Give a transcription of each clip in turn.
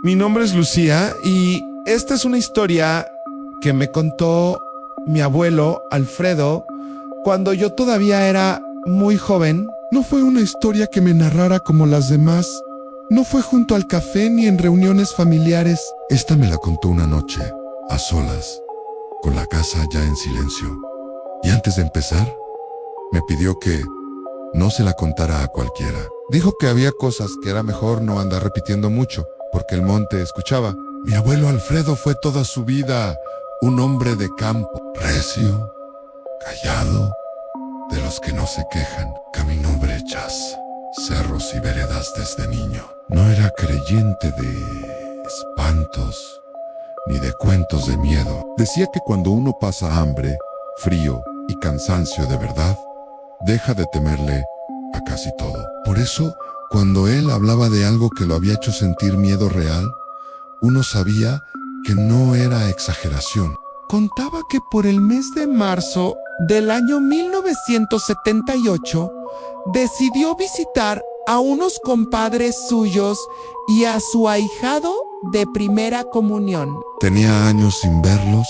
Mi nombre es Lucía y esta es una historia que me contó mi abuelo Alfredo cuando yo todavía era muy joven. No fue una historia que me narrara como las demás. No fue junto al café ni en reuniones familiares. Esta me la contó una noche, a solas, con la casa ya en silencio. Y antes de empezar, me pidió que no se la contara a cualquiera. Dijo que había cosas que era mejor no andar repitiendo mucho, porque el monte escuchaba. Mi abuelo Alfredo fue toda su vida un hombre de campo, recio, callado, de los que no se quejan. Caminó brechas, cerros y veredas desde niño. No era creyente de espantos ni de cuentos de miedo. Decía que cuando uno pasa hambre, frío y cansancio de verdad, deja de temerle a casi todo. Por eso, cuando él hablaba de algo que lo había hecho sentir miedo real, uno sabía que no era exageración. Contaba que por el mes de marzo del año 1978 decidió visitar a unos compadres suyos y a su ahijado de primera comunión. Tenía años sin verlos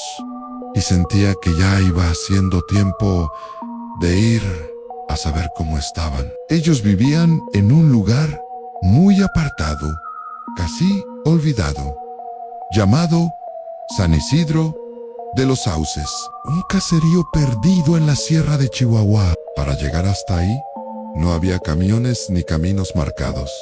y sentía que ya iba haciendo tiempo de ir a saber cómo estaban. Ellos vivían en un lugar muy apartado, casi olvidado, llamado San Isidro de los Sauces, un caserío perdido en la sierra de Chihuahua. Para llegar hasta ahí, no había camiones ni caminos marcados.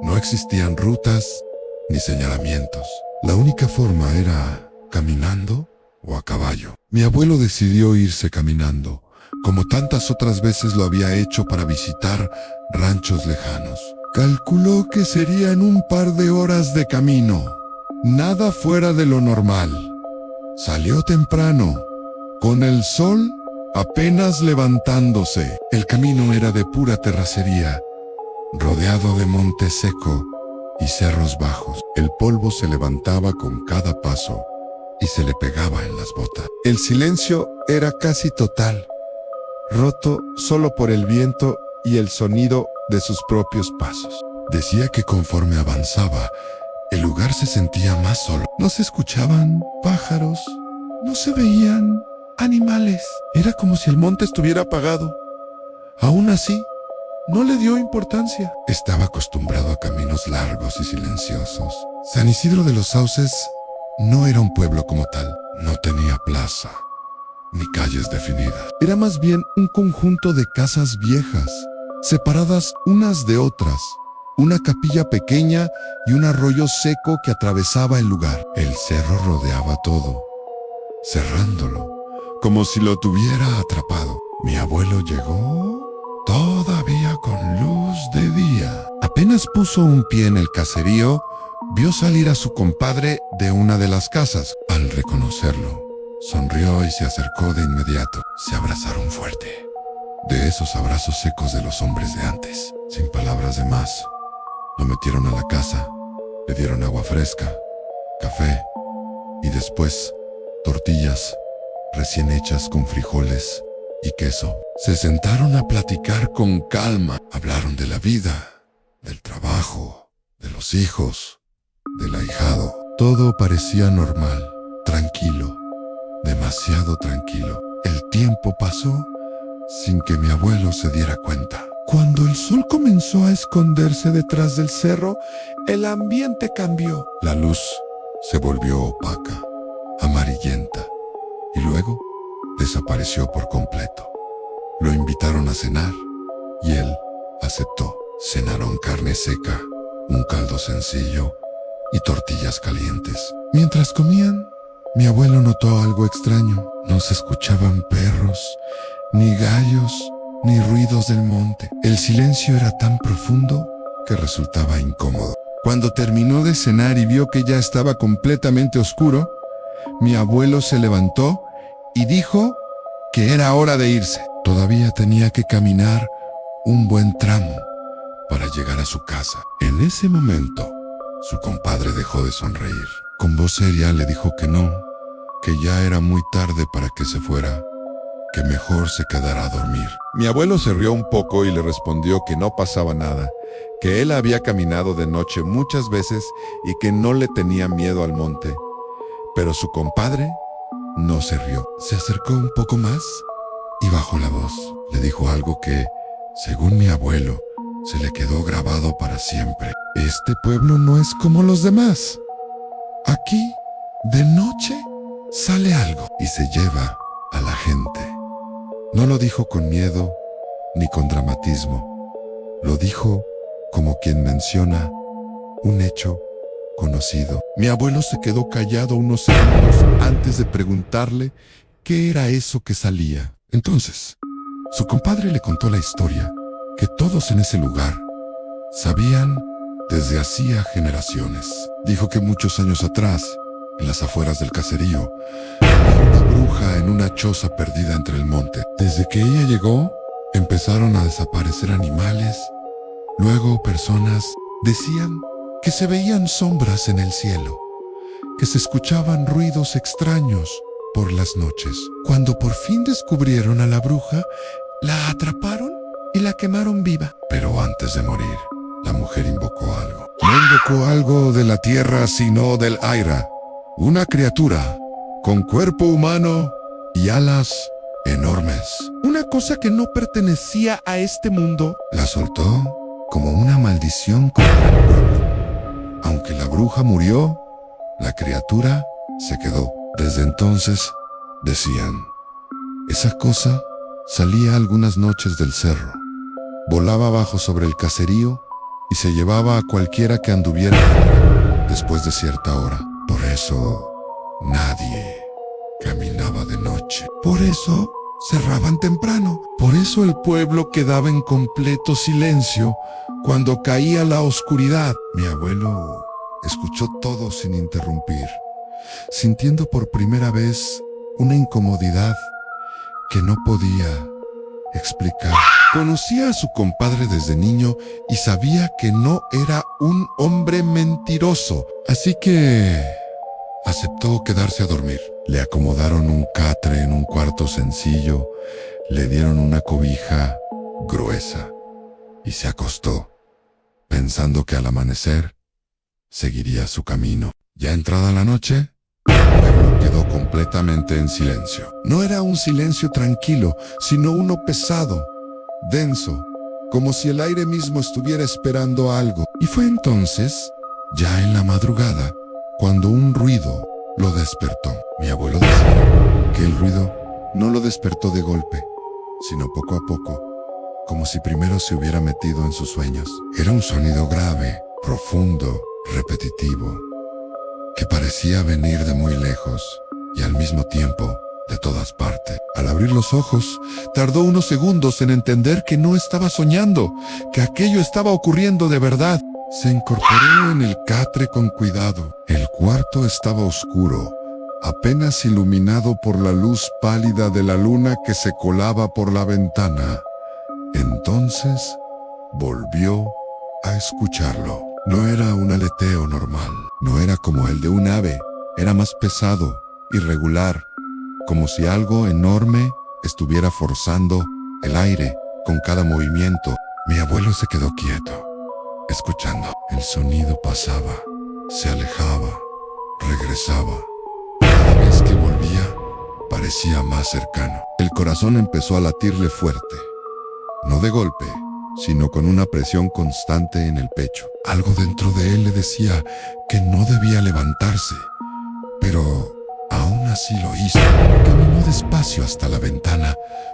No existían rutas ni señalamientos. La única forma era caminando o a caballo. Mi abuelo decidió irse caminando, como tantas otras veces lo había hecho para visitar ranchos lejanos. Calculó que serían un par de horas de camino, nada fuera de lo normal. Salió temprano, con el sol apenas levantándose. El camino era de pura terracería, rodeado de monte seco y cerros bajos. El polvo se levantaba con cada paso y se le pegaba en las botas. El silencio era casi total, roto solo por el viento y el sonido de sus propios pasos. Decía que conforme avanzaba, el lugar se sentía más solo. No se escuchaban pájaros, no se veían animales. Era como si el monte estuviera apagado. Aún así, no le dio importancia. Estaba acostumbrado a caminos largos y silenciosos. San Isidro de los Sauces no era un pueblo como tal. No tenía plaza, ni calles definidas. Era más bien un conjunto de casas viejas, separadas unas de otras. Una capilla pequeña y un arroyo seco que atravesaba el lugar. El cerro rodeaba todo, cerrándolo, como si lo tuviera atrapado. Mi abuelo llegó todavía con luz de día. Apenas puso un pie en el caserío, vio salir a su compadre de una de las casas. Al reconocerlo, sonrió y se acercó de inmediato. Se abrazaron fuerte, de esos abrazos secos de los hombres de antes. Sin palabras de más, lo metieron a la casa, le dieron agua fresca, café y después tortillas recién hechas con frijoles y queso. Se sentaron a platicar con calma. Hablaron de la vida, del trabajo, de los hijos, del ahijado. Todo parecía normal, tranquilo, demasiado tranquilo. El tiempo pasó sin que mi abuelo se diera cuenta. Cuando el sol comenzó a esconderse detrás del cerro, el ambiente cambió. La luz se volvió opaca, amarillenta, y luego desapareció por completo. Lo invitaron a cenar y él aceptó. Cenaron carne seca, un caldo sencillo y tortillas calientes. Mientras comían, mi abuelo notó algo extraño. No se escuchaban perros, ni gallos, ni ruidos del monte. El silencio era tan profundo que resultaba incómodo. Cuando terminó de cenar y vio que ya estaba completamente oscuro, mi abuelo se levantó y dijo que era hora de irse. Todavía tenía que caminar un buen tramo para llegar a su casa. En ese momento, su compadre dejó de sonreír. Con voz seria le dijo que no, que ya era muy tarde para que se fuera, que mejor se quedara a dormir. Mi abuelo se rió un poco y le respondió que no pasaba nada, que él había caminado de noche muchas veces y que no le tenía miedo al monte. Pero su compadre no se rió. Se acercó un poco más y bajó la voz. Le dijo algo que, según mi abuelo, se le quedó grabado para siempre. Este pueblo no es como los demás. Aquí, de noche, sale algo y se lleva a la gente. No lo dijo con miedo ni con dramatismo. Lo dijo como quien menciona un hecho conocido. Mi abuelo se quedó callado unos segundos antes de preguntarle qué era eso que salía. Entonces, su compadre le contó la historia que todos en ese lugar sabían desde hacía generaciones. Dijo que muchos años atrás, en las afueras del caserío, había una bruja en una choza perdida entre el monte. Desde que ella llegó, empezaron a desaparecer animales. Luego personas decían que se veían sombras en el cielo, que se escuchaban ruidos extraños por las noches. Cuando por fin descubrieron a la bruja, la atraparon y la quemaron viva. Pero antes de morir, la mujer invocó algo. No invocó algo de la tierra, sino del aire. Una criatura con cuerpo humano y alas enormes. Una cosa que no pertenecía a este mundo. La soltó como una maldición contra el pueblo. Aunque la bruja murió, la criatura se quedó. Desde entonces, decían, esa cosa salía algunas noches del cerro, volaba abajo sobre el caserío y se llevaba a cualquiera que anduviera fuera después de cierta hora. Por eso, nadie caminaba de noche. Por eso, cerraban temprano. Por eso el pueblo quedaba en completo silencio cuando caía la oscuridad. Mi abuelo escuchó todo sin interrumpir, sintiendo por primera vez una incomodidad que no podía explicar. Conocía a su compadre desde niño y sabía que no era un hombre mentiroso, así que aceptó quedarse a dormir. Le acomodaron un catre en un cuarto sencillo, le dieron una cobija gruesa y se acostó, pensando que al amanecer seguiría su camino. Ya entrada la noche, el pueblo quedó completamente en silencio. No era un silencio tranquilo, sino uno pesado, denso, como si el aire mismo estuviera esperando algo. Y fue entonces, ya en la madrugada, cuando un ruido lo despertó. Mi abuelo decía que el ruido no lo despertó de golpe, sino poco a poco, como si primero se hubiera metido en sus sueños. Era un sonido grave, profundo, repetitivo, que parecía venir de muy lejos y al mismo tiempo de todas partes. Al abrir los ojos, tardó unos segundos en entender que no estaba soñando, que aquello estaba ocurriendo de verdad. Se incorporó en el catre con cuidado. El cuarto estaba oscuro, apenas iluminado por la luz pálida de la luna que se colaba por la ventana. Entonces, volvió a escucharlo. No era un aleteo normal, no era como el de un ave, era más pesado, irregular, como si algo enorme estuviera forzando el aire con cada movimiento. Mi abuelo se quedó quieto, escuchando. El sonido pasaba, se alejaba, regresaba. Cada vez que volvía, parecía más cercano. El corazón empezó a latirle fuerte, no de golpe, sino con una presión constante en el pecho. Algo dentro de él le decía que no debía levantarse, pero aún así lo hizo. Caminó despacio hasta la ventana,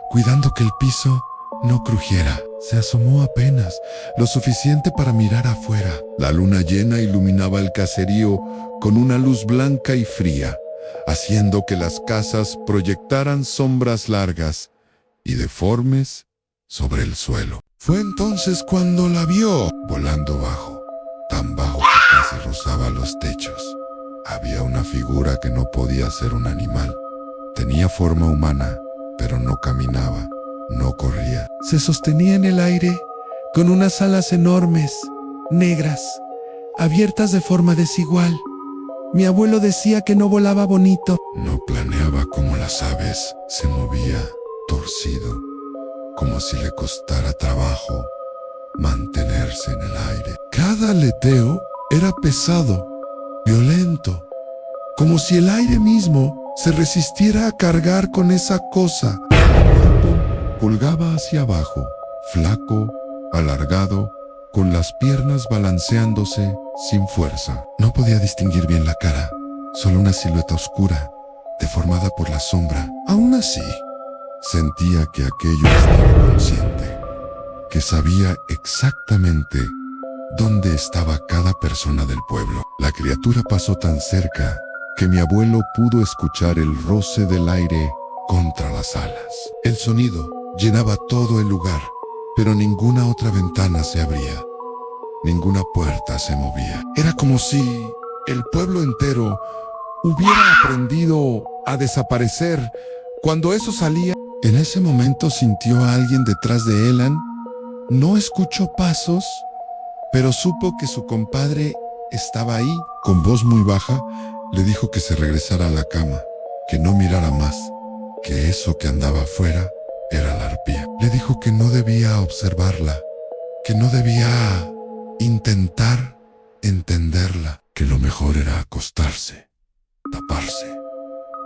cuidando que el piso no crujiera. Se asomó apenas, lo suficiente para mirar afuera. La luna llena iluminaba el caserío con una luz blanca y fría, haciendo que las casas proyectaran sombras largas y deformes sobre el suelo. Fue entonces cuando la vio, volando bajo, tan bajo que casi rozaba los techos. Había una figura que no podía ser un animal. Tenía forma humana, pero no caminaba, no corría. Se sostenía en el aire con unas alas enormes, negras, abiertas de forma desigual. Mi abuelo decía que no volaba bonito. No planeaba como las aves, se movía torcido, como si le costara trabajo mantenerse en el aire. Cada aleteo era pesado, violento, como si el aire mismo se resistiera a cargar con esa cosa. El cuerpo colgaba hacia abajo, flaco, alargado, con las piernas balanceándose sin fuerza. No podía distinguir bien la cara, solo una silueta oscura, deformada por la sombra. Aún así, sentía que aquello estaba consciente, que sabía exactamente dónde estaba cada persona del pueblo. La criatura pasó tan cerca que mi abuelo pudo escuchar el roce del aire contra las alas. El sonido llenaba todo el lugar, pero ninguna otra ventana se abría, ninguna puerta se movía. Era como si el pueblo entero hubiera aprendido a desaparecer cuando eso salía. En ese momento sintió a alguien detrás de Elan. No escuchó pasos, pero supo que su compadre estaba ahí. Con voz muy baja, le dijo que se regresara a la cama, que no mirara más, que eso que andaba afuera era la arpía. Le dijo que no debía observarla, que no debía intentar entenderla, que lo mejor era acostarse, taparse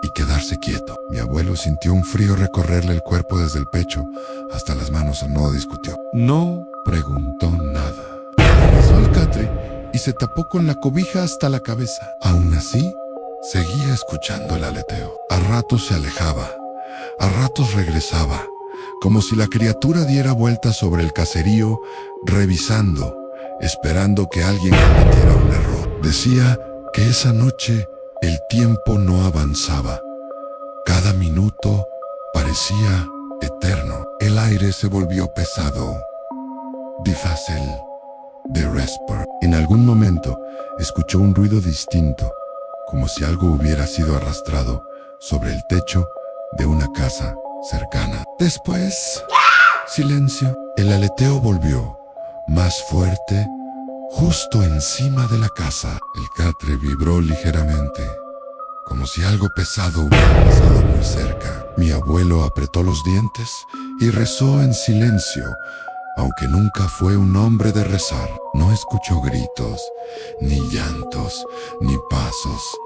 y quedarse quieto. Mi abuelo sintió un frío recorrerle el cuerpo desde el pecho hasta las manos. No discutió, no preguntó nada. Regresó al catre y se tapó con la cobija hasta la cabeza. Aún así, seguía escuchando el aleteo. A ratos se alejaba, a ratos regresaba, como si la criatura diera vueltas sobre el caserío, revisando, esperando que alguien cometiera un error. Decía que esa noche el tiempo no avanzaba. Cada minuto parecía eterno. El aire se volvió pesado, difícil de respirar. En algún momento escuchó un ruido distinto, como si algo hubiera sido arrastrado sobre el techo de una casa cercana. Después, silencio. El aleteo volvió, más fuerte, justo encima de la casa. El catre vibró ligeramente, como si algo pesado hubiera pasado muy cerca. Mi abuelo apretó los dientes y rezó en silencio, aunque nunca fue un hombre de rezar. No escuchó gritos, ni llantos, ni pasos.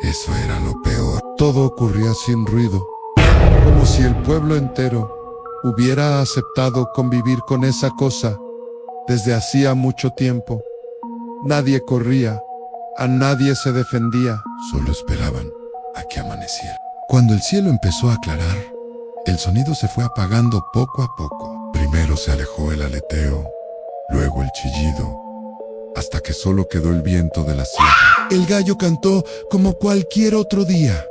Eso era lo peor. Todo ocurría sin ruido, como si el pueblo entero hubiera aceptado convivir con esa cosa desde hacía mucho tiempo. Nadie corría, a nadie se defendía. Solo esperaban a que amaneciera. Cuando el cielo empezó a aclarar, el sonido se fue apagando poco a poco. Primero se alejó el aleteo, luego el chillido, hasta que solo quedó el viento de la sierra. El gallo cantó como cualquier otro día.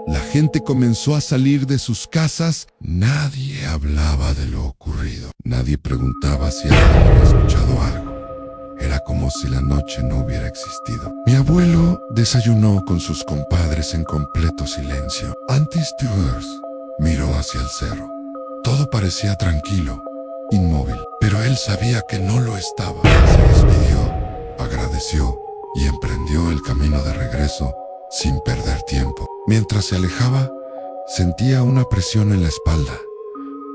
La gente comenzó a salir de sus casas. Nadie hablaba de lo ocurrido. Nadie preguntaba si alguien había escuchado algo. Era como si la noche no hubiera existido. Mi abuelo desayunó con sus compadres en completo silencio. Auntie Stewart miró hacia el cerro. Todo parecía tranquilo, inmóvil, pero él sabía que no lo estaba. Se despidió, agradeció y emprendió el camino de regreso sin perder tiempo. Mientras se alejaba, sentía una presión en la espalda,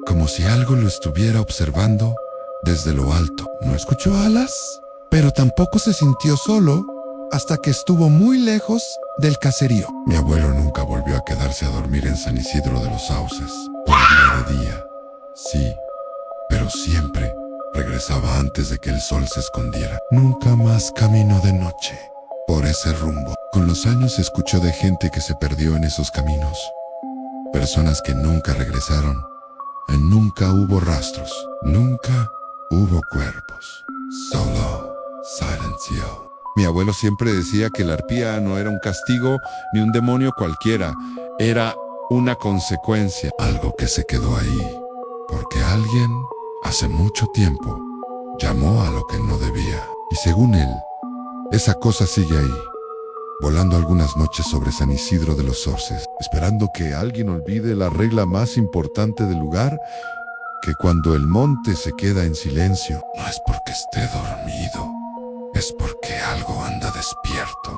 como si algo lo estuviera observando desde lo alto. No escuchó alas, pero tampoco se sintió solo hasta que estuvo muy lejos del caserío. Mi abuelo nunca volvió a quedarse a dormir en San Isidro de los Sauces. Dormía de día, sí, pero siempre regresaba antes de que el sol se escondiera. Nunca más caminó de noche por ese rumbo. Con los años escuchó de gente que se perdió en esos caminos, personas que nunca regresaron. Nunca hubo rastros, nunca hubo cuerpos, solo silencio. Mi abuelo siempre decía que la arpía no era un castigo ni un demonio cualquiera, era una consecuencia, algo que se quedó ahí, porque alguien hace mucho tiempo llamó a lo que no debía. Y según él, esa cosa sigue ahí, volando algunas noches sobre San Isidro de los Sauces, esperando que alguien olvide la regla más importante del lugar, que cuando el monte se queda en silencio, no es porque esté dormido, es porque algo anda despierto.